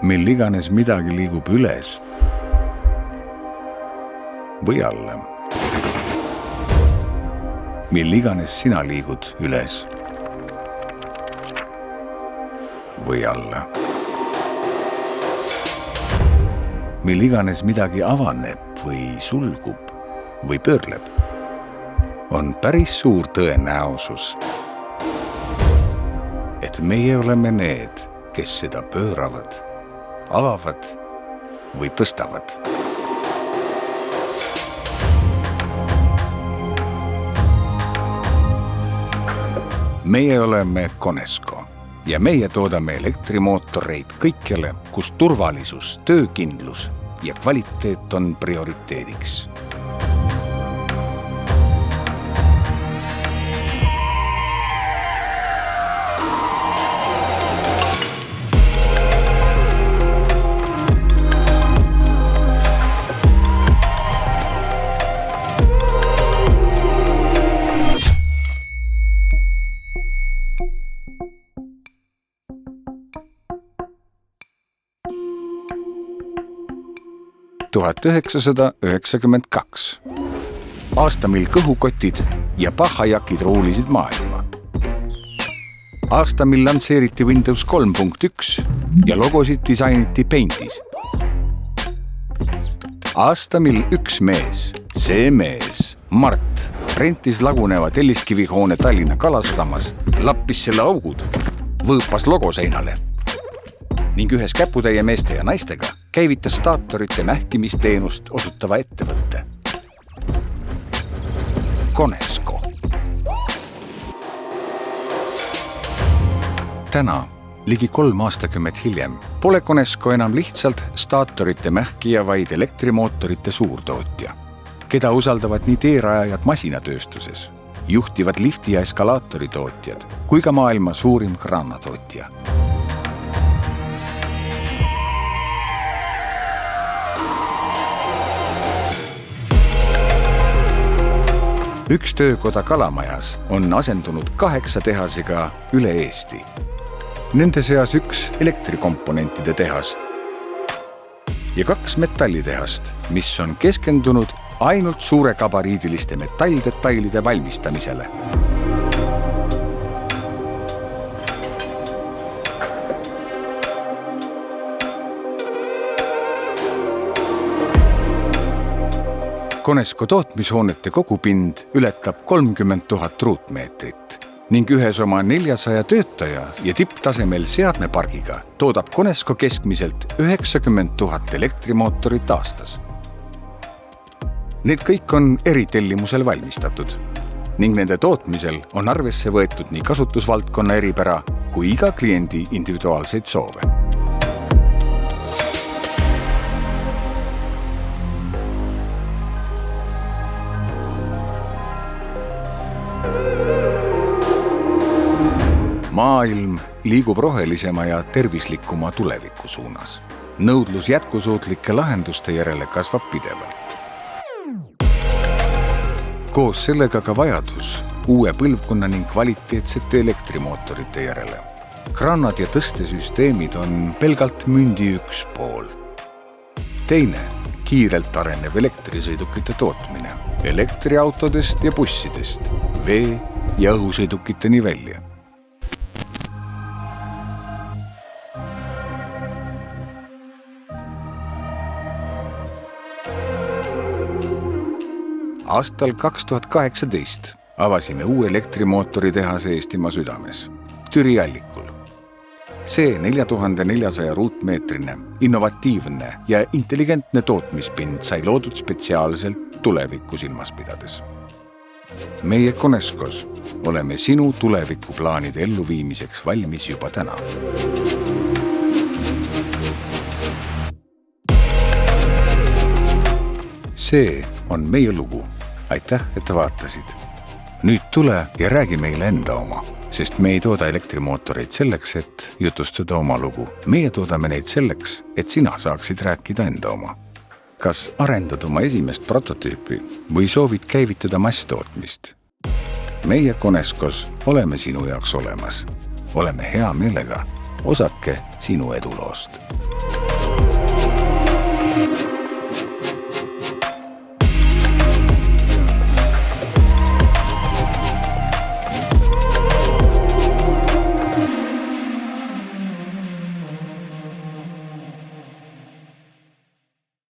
mil iganes midagi liigub üles või alla. Mil iganes sina liigud üles või alla. Mil iganes midagi avaneb või sulgub või pöörleb, on päris suur tõenäosus, et meie oleme need, kes seda pööravad, avavad või tõstavad. Meie oleme Conesco ja meie toodame elektrimootoreid kõikjale, kus turvalisus, töökindlus ja kvaliteet on prioriteediks. (1992) aasta, mil kõhukotid ja pahajakid ruulisid maailma. Aasta, mil lansseeriti Windows 3.1 ja logosid disainiti Paintis. Aasta, mil üks mees, see mees, Mart, rentis laguneva Telliskivihoone Tallinna Kalasadamas, lappis selle augud, võõpas logo seinale ning ühes käputäie meeste ja naistega käivitas staatorite mähkimisteenust osutava ettevõtte. Conesco. Täna, ligi 3 aastakümmet hiljem, pole Conesco enam lihtsalt staatorite mähkija, vaid elektrimootorite suurtootja, keda usaldavad nii teerajajad masinatööstuses, juhtivad lifti- ja eskalaatoritootjad kui ka maailma suurim kraanatootja. Üks töökoda Kalamajas on asendunud 8 tehasega üle Eesti. Nende seas üks elektrikomponentide tehas ja 2 metallitehast, mis on keskendunud ainult suure gabariidiliste metalldetailide valmistamisele. Conesco tootmishoonete kogupind ületab 30 000 ruutmeetrit ning ühes oma 400 töötaja ja tipptasemel seadmepargiga toodab Conesco keskmiselt 90 000 elektrimootorit aastas. Need kõik on eritellimusel valmistatud ning nende tootmisel on arvesse võetud nii kasutusvaldkonna eripära kui iga kliendi individuaalseid soove. Maailm liigub rohelisema ja tervislikuma tuleviku suunas. Nõudlus jätkusuutlike lahenduste järele kasvab pidevalt. Koos sellega ka vajadus uue põlvkonna ning kvaliteetsete elektrimootorite järele. Kraanad ja tõstesüsteemid on pelgalt mündi üks pool. Teine, kiirelt arenev elektrisõidukite tootmine, elektriautodest ja bussidest, vee- ja õhusõidukiteni välja. Aastal 2018 avasime uue elektrimootoritehase Eestimaa südames, Türi Allikul. See 4400 ruutmeetrine, innovatiivne ja intelligentne tootmispind sai loodud spetsiaalselt tulevikku silmas pidades. Meie Conescos oleme sinu tulevikuplaanide elluviimiseks valmis juba täna. See on meie lugu. Aitäh, et vaatasid. Nüüd tule ja räägi meile enda oma, sest me ei tooda elektrimootoreid selleks, et jutustada oma lugu. Meie toodame neid selleks, et sina saaksid rääkida enda oma. Kas arendad oma esimest prototüüpi või soovid käivitada masstootmist? Meie Conescos oleme sinu jaoks olemas. Oleme hea meelega osake sinu eduloost.